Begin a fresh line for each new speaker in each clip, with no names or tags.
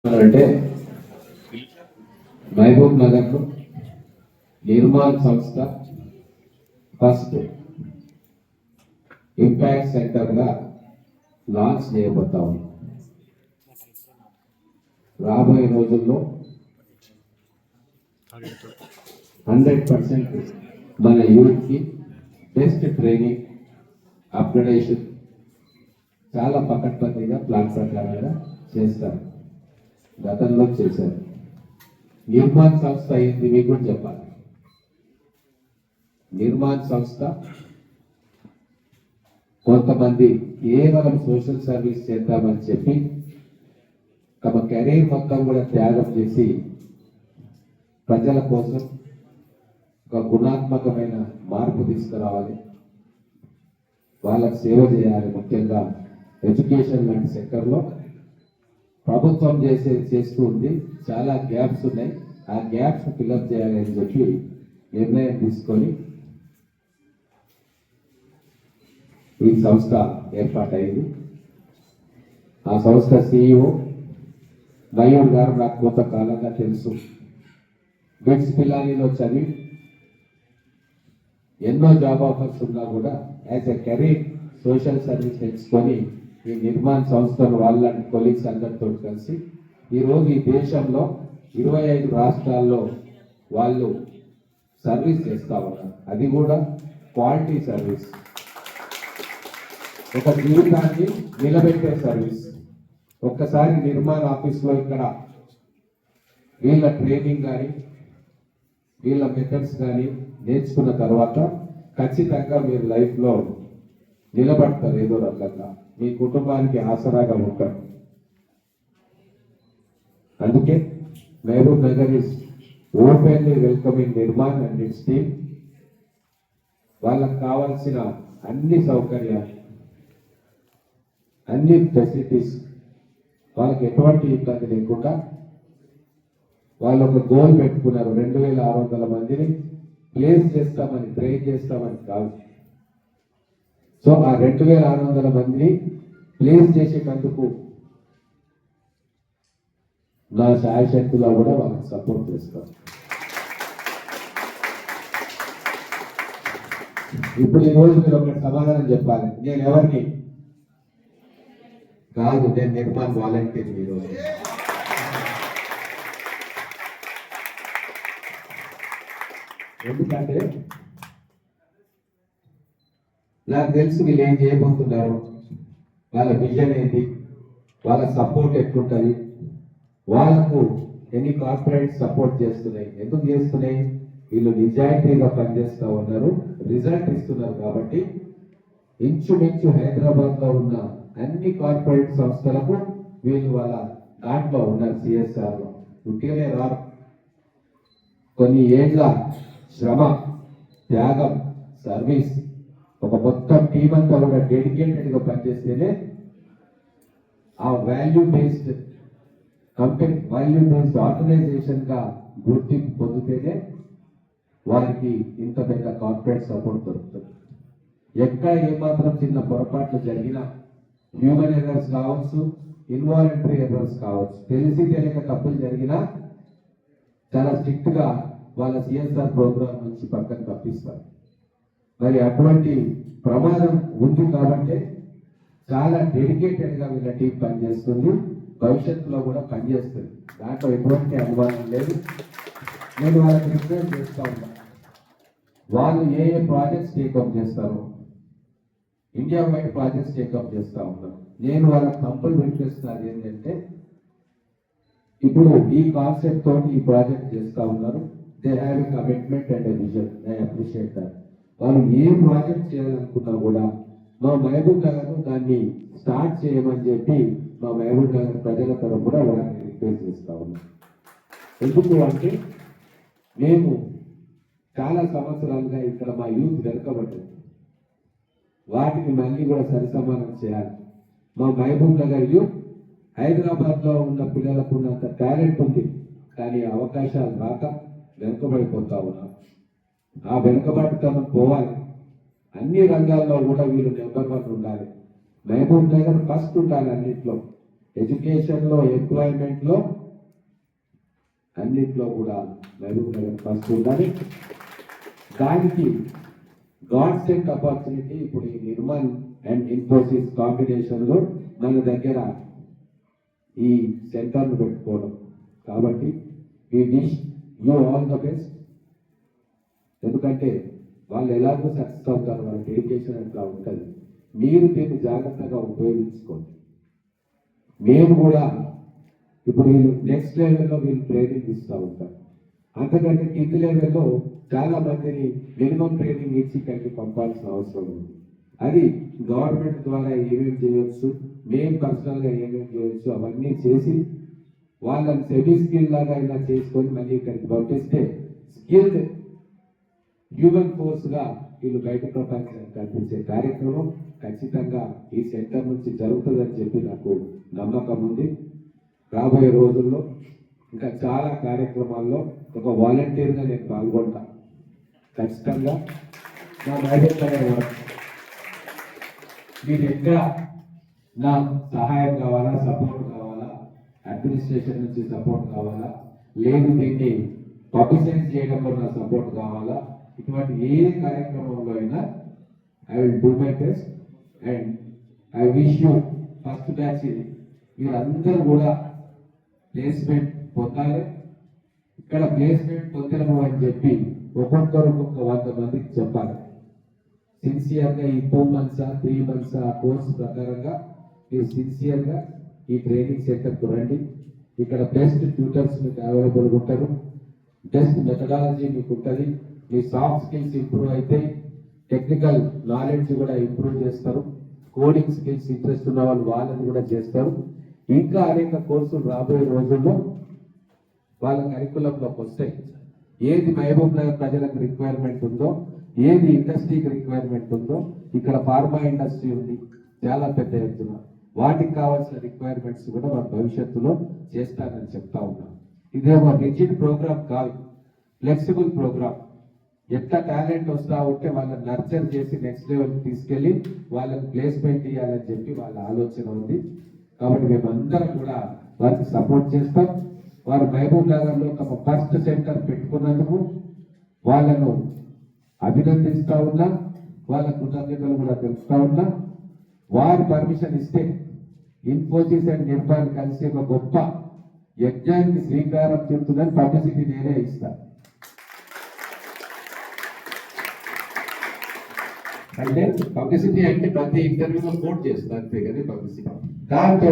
అంటే మహబూబ్ నగర్లో నిర్మాణ్ సంస్థ ఫస్ట్ ఇంపాక్ట్ సెంటర్గా లాంచ్ చేయబోతా ఉంది. రాబోయే రోజుల్లో 100% మన యూత్కి బెస్ట్ ట్రైనింగ్ అప్గ్రేడేషన్ చాలా పకడ్బందీగా ప్లాన్ ప్రకారంగా చేస్తారు. గతంలో చేశారు. నిర్మాణ్ సంస్థ అయింది మీకు కూడా చెప్పాలి. నిర్మాణ్ సంస్థ కొంతమంది కేవలం సోషల్ సర్వీస్ చేద్దామని చెప్పి తమ కెరీర్ మొత్తం కూడా త్యాగం చేసి ప్రజల కోసం ఒక గుణాత్మకమైన మార్పు తీసుకురావాలి, వాళ్ళకి సేవ చేయాలి. ముఖ్యంగా ఎడ్యుకేషన్ లాంటి సెక్టర్లో ప్రభుత్వం చేస్తూ ఉంది. చాలా గ్యాప్స్ ఉన్నాయి. ఆ గ్యాప్స్ ఫిల్అప్ చేయాలి అని చెప్పి నిర్ణయం తీసుకొని ఈ సంస్థ ఏర్పాటైంది. ఆ సంస్థ CEO మయూర్ గారు నాకు కొంతకాలంగా తెలుసు. బిట్స్ పిల్లానిలో చదివి ఎన్నో జాబ్ ఆఫర్స్ ఉన్నా కూడా as a career social service ఎంచుకొని ఈ నిర్మాణ సంస్థలు వాళ్ళ కొలీగ్స్ అందరితో కలిసి ఈరోజు ఈ దేశంలో 25 రాష్ట్రాల్లో వాళ్ళు సర్వీస్ చేస్తా ఉన్నారు. అది కూడా క్వాలిటీ సర్వీస్, ఒక జీవితాన్ని నిలబెట్టే సర్వీస్. ఒక్కసారి నిర్మాణ ఆఫీస్లో ఇక్కడ వీళ్ళ ట్రైనింగ్ కానీ వీళ్ళ మెథడ్స్ కానీ నేర్చుకున్న తర్వాత ఖచ్చితంగా మీరు లైఫ్లో నిలబడతారు. ఏదో రకంగా మీ కుటుంబానికి ఆసరాగా ఉంటారు. అందుకే Mahabubnagar is openly welcoming Nirman and its team. వాళ్ళకు కావాల్సిన అన్ని సౌకర్యాలు, అన్ని ఫెసిలిటీస్, వాళ్ళకి ఎటువంటి ఇబ్బంది లేకుండా వాళ్ళు ఒక గోల్ పెట్టుకున్నారు. 2600 మందిని ప్లేస్ చేస్తామని, ట్రైన్ చేస్తామని కాదు. సో ఆ 2600 మందిని ప్లేస్ చేసేటందుకు నా శాయశక్తిలో కూడా వాళ్ళకి సపోర్ట్ చేస్తాను. ఇప్పుడు ఈ రోజు మీరు ఒక సమాధానం చెప్పాలి. నేను ఎవరిని కాదు, నేను నిర్మాణ్ వాలంటీర్. ఈరోజు ఎందుకంటే నాకు తెలుసు వీళ్ళు ఏం చేయబోతున్నారు, వాళ్ళ విజన్ ఏంటి, వాళ్ళ సపోర్ట్ ఎట్లుంటుంది, వాళ్ళకు ఎన్ని కార్పొరేట్ సపోర్ట్ చేస్తున్నాయి, ఎందుకు చేస్తున్నాయి, వీళ్ళు నిజాయితీగా పనిచేస్తూ ఉన్నారు, రిజల్ట్ ఇస్తున్నారు. కాబట్టి ఇంచుమించు హైదరాబాద్లో ఉన్న అన్ని కార్పొరేట్ సంస్థలకు వీళ్ళు వాళ్ళ దాంట్లో ఉన్నారు. CSRలో ఉట్టిగానే రారు. కొన్ని ఏళ్ళ శ్రమ, త్యాగం, సర్వీస్, ఒక మొత్తం టీం అంతా కూడా డెడికేటెడ్గా పనిచేస్తేనే ఆ value based company, value based ఆర్గనైజేషన్గా గుర్తింపు పొందితేనే వారికి ఇంత పెద్ద కార్పొరేట్ సపోర్ట్ దొరుకుతుంది. ఎక్కడ ఏమాత్రం చిన్న పొరపాట్లు జరిగినా, హ్యూమన్ ఎర్రర్స్ కావచ్చు, ఇన్వాలంటరీ ఎర్రర్స్ కావచ్చు, తెలిసి తెలియక తప్పులు జరిగినా చాలా స్ట్రిక్ట్గా వాళ్ళ CSR ప్రోగ్రామ్ నుంచి పక్కన తప్పిస్తారు. మరి అటువంటి ప్రమాదం ఉంది కాబట్టి చాలా డెడికేటెడ్గా వీళ్ళ టీం పనిచేస్తుంది, భవిష్యత్తులో కూడా పనిచేస్తుంది. దాంట్లో ఎటువంటి అనుమానం లేదు. నేను వాళ్ళకి రిక్వెస్ట్ చేస్తూ ఉన్నాను, వాళ్ళు ఏ ప్రాజెక్ట్స్ టేకప్ చేస్తారో, ఇండియా వైడ్ ప్రాజెక్ట్స్ టేకప్ చేస్తూ ఉన్నారు. నేను వాళ్ళకి కంపల్సరీ రిక్వెస్ట్ ఏంటంటే, ఇప్పుడు ఈ కాన్సెప్ట్ తోటి ఈ ప్రాజెక్ట్ చేస్తూ ఉన్నారు. They have a commitment and a vision. I appreciate that. వాళ్ళు ఏ ప్రాజెక్ట్ చేయాలనుకున్నా కూడా మా మహబూబ్ నగర్ దాన్ని స్టార్ట్ చేయమని చెప్పి మా మహబూబ్ నగర్ ప్రజల తరఫున కూడా వాళ్ళని రిక్వెస్ట్ చేస్తూ ఉన్నాం. ఎందుకు అంటే మేము చాలా సంవత్సరాలుగా ఇక్కడ మా యూత్ వెనుకబడ్డది, వాటిని మళ్ళీ కూడా సరిసమానం చేయాలి. మా మహబూబ్ నగర్ యూత్ హైదరాబాద్లో ఉన్న పిల్లలకు ఉన్నంత టాలెంట్ ఉంది, కానీ అవకాశాలు రాక వెనుకబడిపోతా ఉన్నాం. ఆ వెనుకబడితనం పోవాలి. అన్ని రంగాల్లో కూడా వీళ్ళు నెంబర్ 1 ఉండాలి. మహబూబ్ నగర్ ఫస్ట్ ఉండాలి అన్నింటిలో. ఎడ్యుకేషన్లో, ఎంప్లాయ్మెంట్లో అన్నింటిలో కూడా మహబూబ్ నగర్ ఫస్ట్ ఉండాలి. దానికి గాడ్ సెంట్ ఆపర్చునిటీ ఇప్పుడు ఈ నిర్మల్ అండ్ ఇన్ఫోసిస్ కాంబినేషన్లో మన దగ్గర ఈ సెంటర్ను పెట్టుకోవడం. కాబట్టి ఈ wish you all the best. ఎందుకంటే వాళ్ళు ఎలాగో సక్సెస్ అవుతారు, వాళ్ళ డెడికేషన్ అట్లా ఉంటుంది. మీరు దీన్ని జాగ్రత్తగా ఉపయోగించుకోండి. మేము కూడా ఇప్పుడు వీళ్ళు నెక్స్ట్ లెవెల్లో వీళ్ళు ట్రైనింగ్ ఇస్తూ ఉంటారు. అంతకంటే కింది లెవెల్లో చాలా మందిని మినిమం ట్రైనింగ్ ఇచ్చి ఇక్కడికి పంపాల్సిన అవసరం ఉంది. అది గవర్నమెంట్ ద్వారా ఏమేమి చేయవచ్చు, మేము పర్సనల్గా ఏమేమి చేయవచ్చు అవన్నీ చేసి వాళ్ళని సెమీ స్కిల్ లాగా ఇలా చేసుకొని మళ్ళీ ఇక్కడికి పంపిస్తే స్కిల్డ్ హ్యూమన్ ఫోర్స్గా వీళ్ళు బయట ప్రపంచానికి కల్పించే కార్యక్రమం ఖచ్చితంగా ఈ సెంటర్ నుంచి జరుగుతుందని చెప్పి నాకు నమ్మకం ఉంది. రాబోయే రోజుల్లో ఇంకా చాలా కార్యక్రమాల్లో ఒక వాలంటీర్గా నేను పాల్గొంటా. ఖచ్చితంగా నా బయట మీరు ఎక్కడ నా సహాయం కావాలా, సపోర్ట్ కావాలా, అడ్మినిస్ట్రేషన్ నుంచి సపోర్ట్ కావాలా, లేదు దీన్ని పబ్లిసైజ్ చేయడంలో నా సపోర్ట్ కావాలా, ఇటువంటి ఏ కార్యక్రమంలో అయినా I will do my best. And I wish you first batch మీరందరూ కూడా ప్లేస్మెంట్ పొందాలి. ఇక్కడ ప్లేస్మెంట్ పొందడము అని చెప్పి ఒక్కొక్కరు 100 మందికి చెప్పాలి. సిన్సియర్గా ఈ 2 months 3 months కోర్సు ప్రకారంగా మీరు సిన్సియర్గా ఈ ట్రైనింగ్ సెంటర్కు రండి. ఇక్కడ బెస్ట్ ట్యూటర్స్ మీకు అవైలబుల్గా ఉంటారు, బెస్ట్ మెథడాలజీ మీకు ఉంటుంది. మీ సాఫ్ట్ స్కిల్స్ ఇంప్రూవ్ అయితే టెక్నికల్ నాలెడ్జ్ కూడా ఇంప్రూవ్ చేస్తారు. కోడింగ్ స్కిల్స్ ఇంట్రెస్ట్ ఉన్న వాళ్ళు వాళ్ళని కూడా చేస్తారు. ఇంకా అనేక కోర్సులు రాబోయే రోజుల్లో వాళ్ళ కరికులంలోకి వస్తాయి. ఏది మహబూబ్ నగర్ ప్రజలకు రిక్వైర్మెంట్ ఉందో, ఏది ఇండస్ట్రీకి రిక్వైర్మెంట్ ఉందో, ఇక్కడ ఫార్మా ఇండస్ట్రీ ఉంది చాలా పెద్ద ఎత్తున, వాటికి కావాల్సిన రిక్వైర్మెంట్స్ కూడా మన భవిష్యత్తులో చేస్తానని చెప్తా ఉన్నాం. ఇదేమో రిజిడ్ ప్రోగ్రామ్ కాదు, ఫ్లెక్సిబుల్ ప్రోగ్రామ్. ఎంత టాలెంట్ వస్తా ఉంటే వాళ్ళని నర్చర్ చేసి నెక్స్ట్ లెవెల్కి తీసుకెళ్ళి వాళ్ళకి ప్లేస్మెంట్ ఇవ్వాలని చెప్పి వాళ్ళ ఆలోచన ఉంది. కాబట్టి మేమందరం కూడా వారికి సపోర్ట్ చేస్తాం. వారు మహబూబ్ నగర్లో తమ ఫస్ట్ సెంటర్ పెట్టుకున్నందుకు వాళ్ళను అభినందిస్తూ ఉన్నా, వాళ్ళ కృతజ్ఞతలు కూడా తెలుపుతా ఉన్నా. వారు పర్మిషన్ ఇస్తే ఇన్ఫోసిస్ అండ్ నిర్మాణ్ కలిసి ఒక గొప్ప యజ్ఞానికి శ్రీకారం చుడుతుందని పబ్లిసిటీ నేనే ఇస్తాను. అంటే పబ్లిసిటీ అంటే ప్రతి ఇంటర్వ్యూలో కోట్ చేస్తారు అంతే కదా పబ్లిసిటీ. దాంతో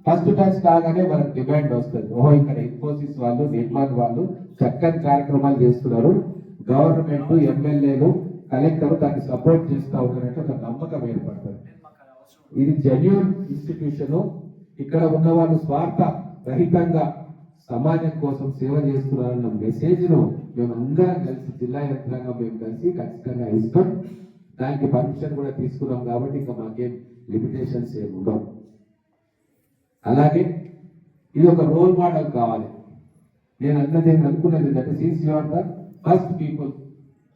ఫస్ట్ బ్యాచ్ కాగానే మనకు డిమాండ్ వస్తుంది, ఓహో ఇక్కడ ఇన్ఫోసిస్ వాళ్ళు, నిర్మాణ్ వాళ్ళు చక్కని కార్యక్రమాలు చేస్తున్నారు, గవర్నమెంట్, ఎమ్మెల్యేలు, కలెక్టర్ దాన్ని సపోర్ట్ చేస్తూ ఉన్నారంటే ఒక నమ్మకం ఏర్పడుతుంది. ఇది జెన్యూన్ ఇన్స్టిట్యూషన్. ఇక్కడ ఉన్న వాళ్ళు స్వార్థ రహితంగా సమాజం కోసం సేవ చేస్తున్నారన్న మెసేజ్ను మేము అందరం కలిసి, జిల్లా యంత్రాంగం మేము కలిసి ఖచ్చితంగా ఇస్తాం. దానికి పర్మిషన్ కూడా తీసుకున్నాం కాబట్టి ఇంకా మాకేం లిమిటేషన్స్ ఏమి ఉండవు. అలాగే ఇది ఒక రోల్ మోడల్ కావాలి. నేను అనుకున్నది that since you are the first people,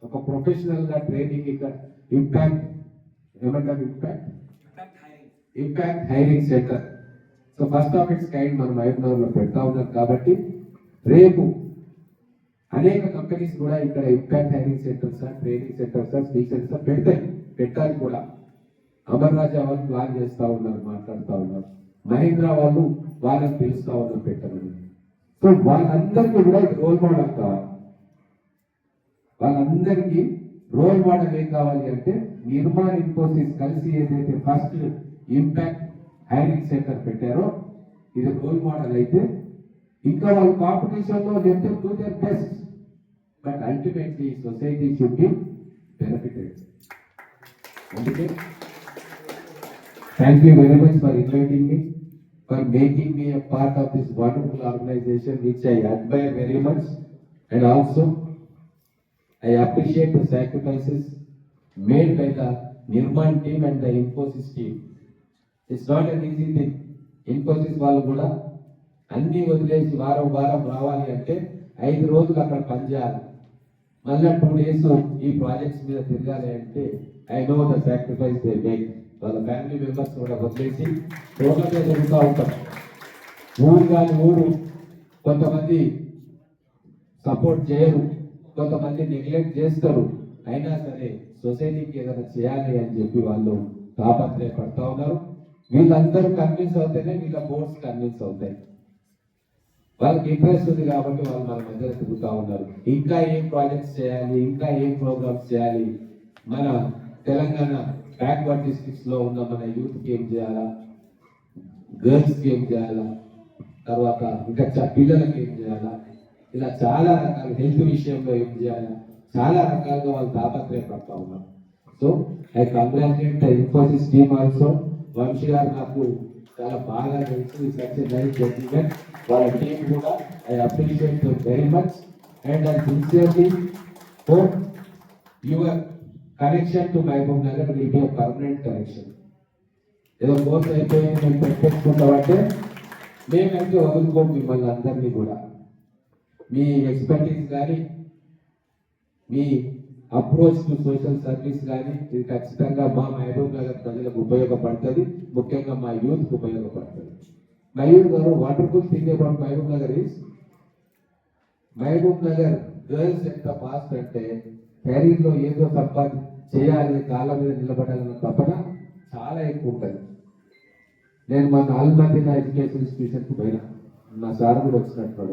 ఒక ప్రొఫెషనల్ గా ట్రైనింగ్ ఇక్కడ ఇంపాక్ట్ ఏమంటారు, impact hiring center. So first of its kind మనం మహబూబ్నగర్లో పెడతా ఉన్నాం. కాబట్టి రేపు అనేక కంపెనీస్ కూడా ఇక్కడ impact hiring centres, training centres, స్పీచర్స్ పెట్టాలి కూడా. అమర్ రాజా వాళ్ళు ప్లాన్ చేస్తూ ఉన్నారు, మాట్లాడుతూ ఉన్నారు. మహీంద్రా వాళ్ళు వాళ్ళని పిలుస్తూ ఉన్నారు పెట్టాలని. సో వాళ్ళందరికీ కూడా రోల్ మోడల్ కావాలి. వాళ్ళందరికీ రోల్ మోడల్ ఏం కావాలి అంటే నిర్మాణ్, ఇన్ఫోసిస్ కలిసి ఏదైతే ఫస్ట్ ఇంపాక్ట్ హైరింగ్ సెంటర్ పెట్టారో ఇది రోల్ మోడల్ అయితే ఇంకా వాళ్ళు కాంపిటీషన్ లో do their best, but ultimately society should be benefited. అందుకే thank you very much for inviting me, for making me a part of this wonderful organization which I admire very much, and also I appreciate the sacrifices made by the Nirman team and the Infosys team. It's not an easy thing. Infosys వాళ్ళు కూడా అన్ని వదిలేసి వారం రావాలి అంటే 5 రోజులు అక్కడ పనిచేయాలి, మళ్ళీ 2 days ఈ ప్రాజెక్ట్స్ మీద తిరగాలి అంటే I know the sacrifice they make వాళ్ళ ఫ్యామిలీ మెంబర్స్ కూడా వదిలేసి రోడ్ల మీద తిరుగుతూ ఉంటారు. ఊరు కాని ఊరు కొంతమంది సపోర్ట్ చేయరు, కొంతమంది నెగ్లెక్ట్ చేస్తారు. అయినా సరే సొసైటీకి ఏదైనా చేయాలి అని చెప్పి వాళ్ళు తాపత్రయపడతా ఉన్నారు. వీళ్ళందరూ కన్విన్స్ అవుతేనే వీళ్ళ బోర్డ్స్ కన్విన్స్ అవుతాయి. వాళ్ళకి ఇంట్రెస్ట్ ఉంది కాబట్టి వాళ్ళు మన మధ్య తిరుగుతూ ఉన్నారు. ఇంకా ఏం ప్రాజెక్ట్స్ చేయాలి, ఇంకా ఏం ప్రోగ్రామ్స్ చేయాలి, మన తెలంగాణ బ్యాక్వర్డ్ డిస్ట్రిక్ట్స్ లో ఉన్న మన యూత్ కి ఏం చేయాలా, గర్ల్స్ కి ఏం చేయాలా, తర్వాత ఇంకా పిల్లలకి ఏం చేయాలా, ఇలా చాలా రకాల హెల్త్ విషయంలో ఏం చేయాలా, చాలా రకాలుగా వాళ్ళు తాపత్రయపడతా ఉన్నారు. So I congratulate the Infosys team also. Vamshi గారు నాకు చాలా బాగా తెలుసు, సచ్ ఎ నైస్ జెంటిల్మెన్. వాళ్ళ టీం కూడా I appreciate very much and I sincerely hope your connection to Mahabubnagar will be a permanent connection. ఏదో కోర్స్ అయిపోయింది మేము పెట్టేసుకుంటామంటే మేమైతే వదులుకోము మిమ్మల్ని అందరినీ కూడా. మీ ఎక్స్పర్టీస్ కానీ మీ అప్రోచ్ టు సోషల్ సర్వీస్ కానీ ఇది ఖచ్చితంగా మా మహబూబ్ నగర్ ప్రజలకు ఉపయోగపడుతుంది, ముఖ్యంగా మా యూత్కి ఉపయోగపడుతుంది. మయూర్ గారు wonderful thing about Mahabubnagar is Mahabubnagar girls ఎంత ఫాస్ట్ అంటే కెరీర్లో ఏదో సంపాది చేయాలి, కాళ్ళ మీద నిలబడాలన్న తపన చాలా ఎక్కువ ఉంటుంది. నేను మా 4 మంది నా ఎడ్యుకేషన్ ఇన్స్టిట్యూషన్కి పోయినా, నా సార్ కూడా వచ్చినట్టు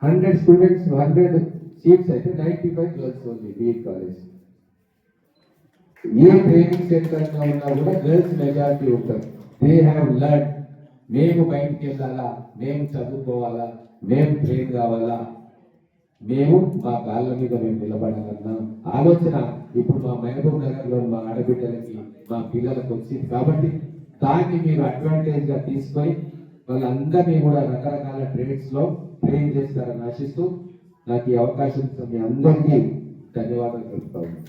100 స్టూడెంట్స్ 100 సీట్స్ అయితే 95 గర్ల్స్ ఓన్లీ బీఎడ్ కాలేజ్. ఏ ట్రైనింగ్ సెంటర్ ఉన్నా కూడా గర్ల్స్ మెజారిటీ ఉంటారు. దే హ్యావ్ లర్న్, మేము బయటికి వెళ్ళాలా, మేము చదువుకోవాలా, మేము ట్రైన్ కావాలా, మేము మా కాళ్ళ మీద మేము నిలబడాలన్న ఆలోచన ఇప్పుడు మా మహబూబ్ నగర్ లో మా ఆడబిడ్డలకి మా పిల్లలకు వచ్చింది. కాబట్టి దాన్ని మీరు అడ్వాంటేజ్ గా తీసుకొని వాళ్ళందరినీ కూడా రకరకాల ట్రేడ్స్ లో ట్రైన్ చేస్తారని ఆశిస్తూ నాకు ఈ అవకాశం మీ అందరికీ ధన్యవాదాలు తెలుపుతా ఉన్నాను.